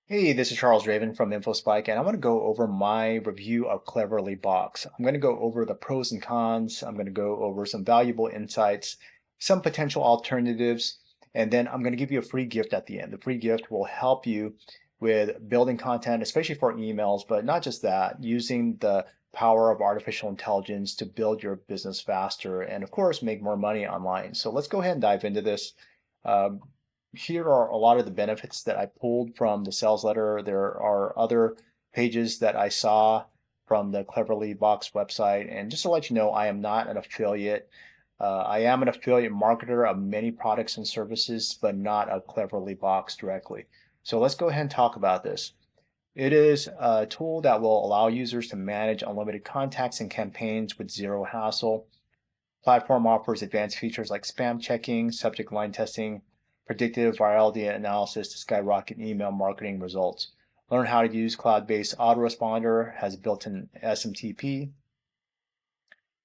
Hey, this is Charles Raven from InfoSpike, and I want to go over my review of CleverlyBox. I'm going to go over the pros and cons. I'm going to go over some valuable insights, some potential alternatives, and then I'm going to give you a free gift at the end. The free gift will help you with building content, especially for emails, but not just that, using the power of artificial intelligence to build your business faster and, of course, make more money online. So let's go ahead and dive into this. Um, Here are a lot of the benefits that I pulled from the sales letter. There are other pages that I saw from the CleverlyBox website. And just to let you know, I am not an affiliate. I am an affiliate marketer of many products and services, but not of CleverlyBox directly. So let's go ahead and talk about this. It is a tool that will allow users to manage unlimited contacts and campaigns with zero hassle. Platform offers advanced features like spam checking, subject line testing, predictive virality analysis to skyrocket email marketing results. Learn how to use cloud-based autoresponder, has built-in SMTP.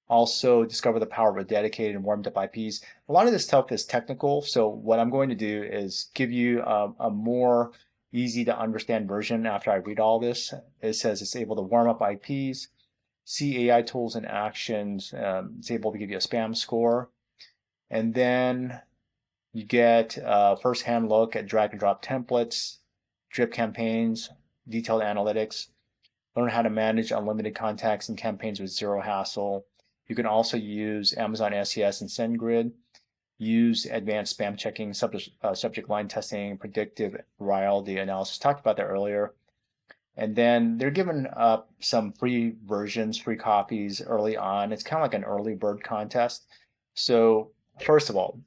Also discover the power of dedicated and warmed up IPs. A lot of this stuff is technical, so what I'm going to do is give you a more easy to understand version after I read all this. It says it's able to warm up IPs, see AI tools and actions. It's able to give you a spam score. And then you get a first-hand look at drag and drop templates, drip campaigns, detailed analytics, learn how to manage unlimited contacts and campaigns with zero hassle. You can also use Amazon SES and SendGrid, use advanced spam checking, subject line testing, predictive virality analysis. Talked about that earlier. And then they're given up some free versions, free copies early on. It's kind of like an early bird contest. So first of all,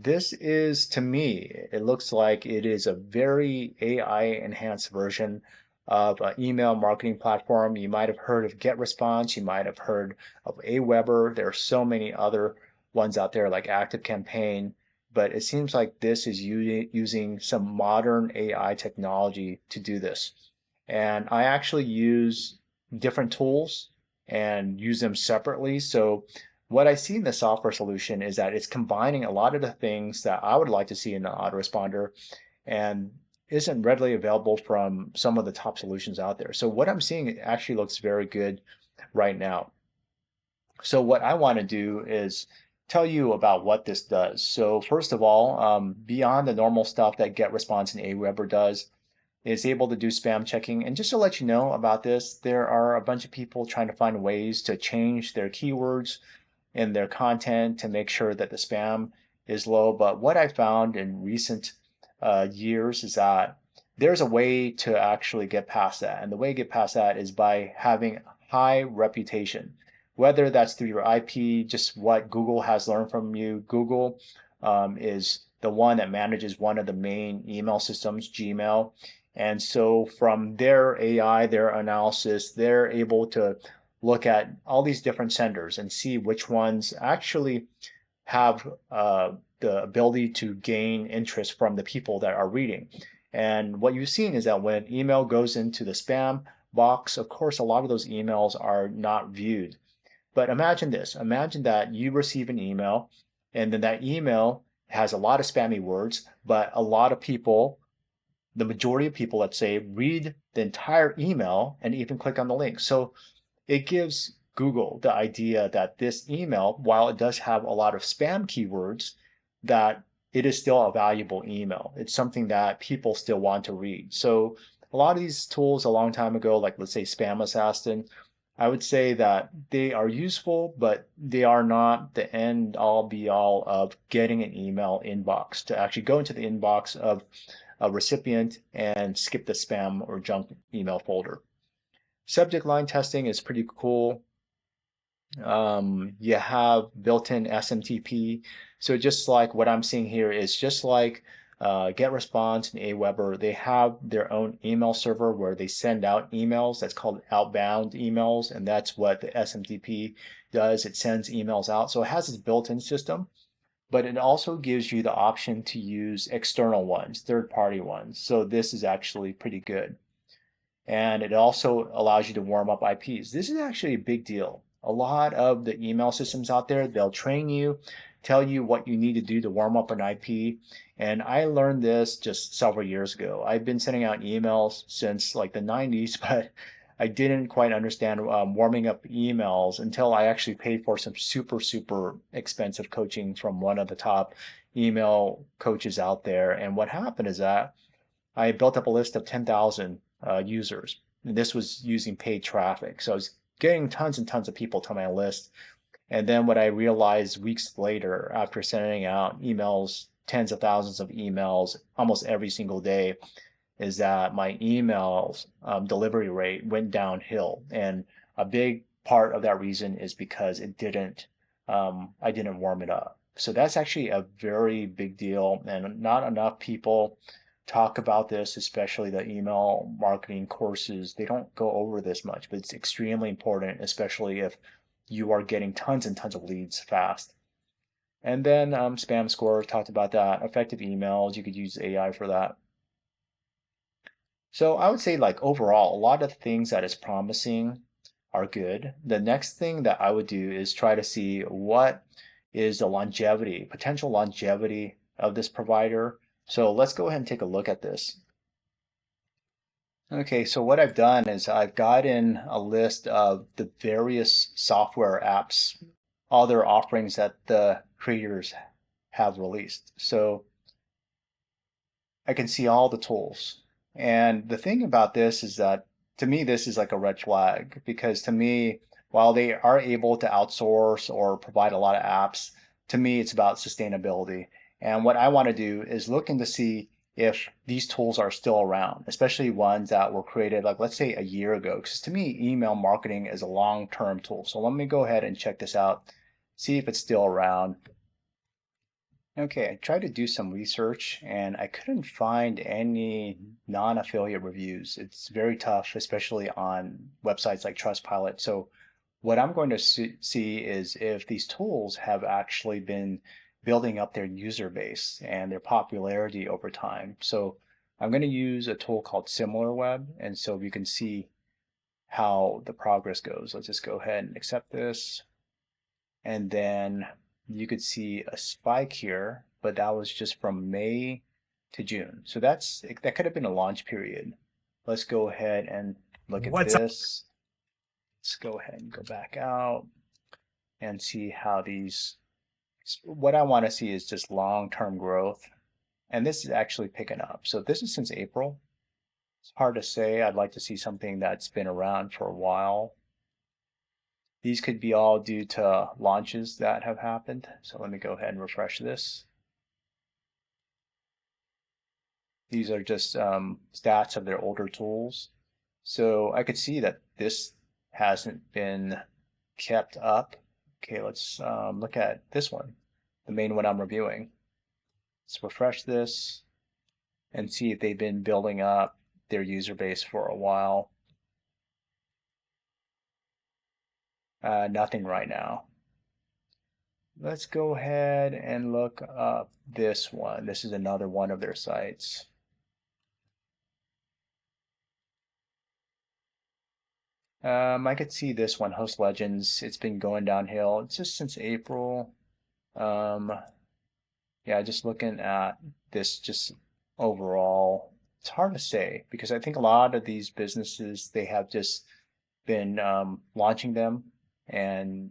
this is, to me, it looks like it is a very AI enhanced version of an email marketing platform. You might have heard of GetResponse. You might have heard of Aweber. There are so many other ones out there like ActiveCampaign, but it seems like this is using some modern AI technology to do this. And I actually use different tools and use them separately. So what I see in the software solution is that it's combining a lot of the things that I would like to see in an autoresponder and isn't readily available from some of the top solutions out there. So what I'm seeing actually looks very good right now. So what I want to do is tell you about what this does. So first of all, beyond the normal stuff that GetResponse and Aweber does, is able to do spam checking. And just to let you know about this, there are a bunch of people trying to find ways to change their keywords in their content to make sure that the spam is low. But what I found in recent years is that there's a way to actually get past that. And the way to get past that is by having high reputation, whether that's through your IP, just what Google has learned from you. Google is the one that manages one of the main email systems, Gmail. And so from their AI, their analysis, they're able to look at all these different senders and see which ones actually have the ability to gain interest from the people that are reading. And what you've seen is that when email goes into the spam box, of course, a lot of those emails are not viewed. But imagine this. Imagine that you receive an email and then that email has a lot of spammy words, but a lot of people, the majority of people, let's say, read the entire email and even click on the link. So it gives Google the idea that this email, while it does have a lot of spam keywords, that it is still a valuable email. It's something that people still want to read. So a lot of these tools a long time ago, like let's say Spam Assassin, I would say that they are useful, but they are not the end all be all of getting an email inbox. To actually go into the inbox of a recipient and skip the spam or junk email folder. Subject line testing is pretty cool. You have built-in SMTP. So just like what I'm seeing here is just like GetResponse and Aweber, they have their own email server where they send out emails. That's called outbound emails, and that's what the SMTP does. It sends emails out. So it has its built-in system, but it also gives you the option to use external ones, third-party ones. So this is actually pretty good. And it also allows you to warm up IPs. This is actually a big deal. A lot of the email systems out there, they'll train you tell you what you need to do to warm up an IP. And I learned this just several years ago. I've been sending out emails since like the 90s, but I didn't quite understand warming up emails until I actually paid for some super expensive coaching from one of the top email coaches out there. And what happened is that I built up a list of 10,000 users. And this was using paid traffic. So I was getting tons and tons of people to my list. And then what I realized weeks later, after sending out emails, tens of thousands of emails almost every single day, is that my emails delivery rate went downhill. And a big part of that reason is because I didn't warm it up. So that's actually a very big deal, and not enough people talk about this, especially the email marketing courses. They don't go over this much, but it's extremely important, especially if you are getting tons and tons of leads fast. And then spam score, talked about that. Effective emails, you could use AI for that. So I would say like overall, a lot of things that is promising are good. The next thing that I would do is try to see what is the longevity, potential longevity of this provider. So let's go ahead and take a look at this. Okay, so what I've done is I've gotten a list of the various software apps, all their offerings that the creators have released. So I can see all the tools. And the thing about this is that to me, this is like a red flag because to me, while they are able to outsource or provide a lot of apps, to me, it's about sustainability. And what I want to do is look in to see if these tools are still around, especially ones that were created, like let's say a year ago. Because to me, email marketing is a long-term tool. So let me go ahead and check this out, see if it's still around. Okay, I tried to do some research and I couldn't find any non-affiliate reviews. It's very tough, especially on websites like Trustpilot. So what I'm going to see is if these tools have actually been building up their user base and their popularity over time. So I'm going to use a tool called SimilarWeb, and so we can see how the progress goes. Let's just go ahead and accept this. And then you could see a spike here, but that was just from May to June. So that could have been a launch period. Let's go ahead and look at this. Let's go ahead and go back out and see how these, what I want to see is just long-term growth. And this is actually picking up. So this is since April. It's hard to say. I'd like to see something that's been around for a while. These could be all due to launches that have happened. So let me go ahead and refresh this. These are just stats of their older tools. So I could see that this hasn't been kept up. Okay, let's look at this one, the main one I'm reviewing. Let's refresh this and see if they've been building up their user base for a while. Nothing right now. Let's go ahead and look up this one. This is another one of their sites. I could see this one, Host Legends. It's been going downhill. It's just since April. Yeah, just looking at this just overall, it's hard to say because I think a lot of these businesses, they have just been launching them and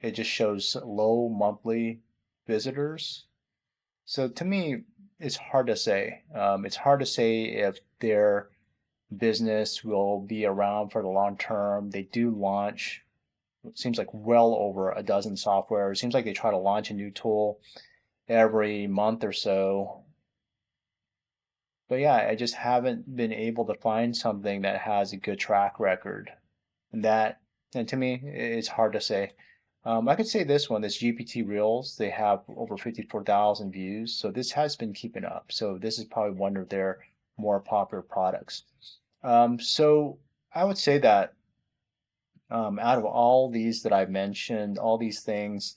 it just shows low monthly visitors. So to me, it's hard to say. It's hard to say if their business will be around for the long term. They do launch, it seems like well over a dozen software. It seems like they try to launch a new tool every month or so. But yeah, I just haven't been able to find something that has a good track record. And to me, it's hard to say. I could say this one, this GPT Reels, they have over 54,000 views. So this has been keeping up. So this is probably one of their more popular products. So I would say that out of all these that I've mentioned, all these things,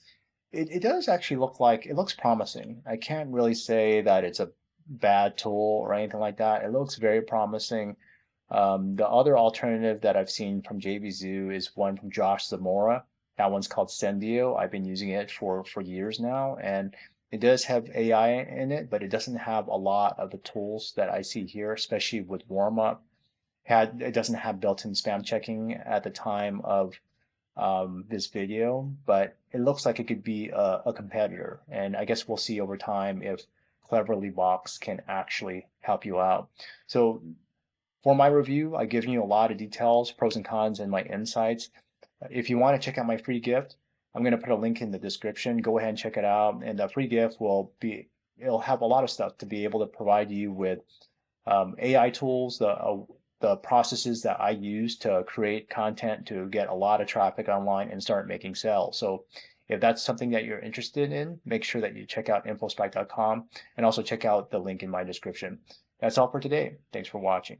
it does actually look like, it looks promising. I can't really say that it's a bad tool or anything like that. It looks very promising. The other alternative that I've seen from JVZoo is one from Josh Zamora. That one's called Sendio. I've been using it for years now, and it does have AI in it, but it doesn't have a lot of the tools that I see here, especially with warm up. It doesn't have built-in spam checking at the time of this video, but it looks like it could be a competitor. And I guess we'll see over time if CleverlyBox can actually help you out. So for my review, I've given you a lot of details, pros and cons, and my insights. If you want to check out my free gift, I'm going to put a link in the description. Go ahead and check it out. And the free gift it'll have a lot of stuff to be able to provide you with AI tools, the processes that I use to create content to get a lot of traffic online and start making sales. So if that's something that you're interested in, make sure that you check out infospike.com and also check out the link in my description. That's all for today. Thanks for watching.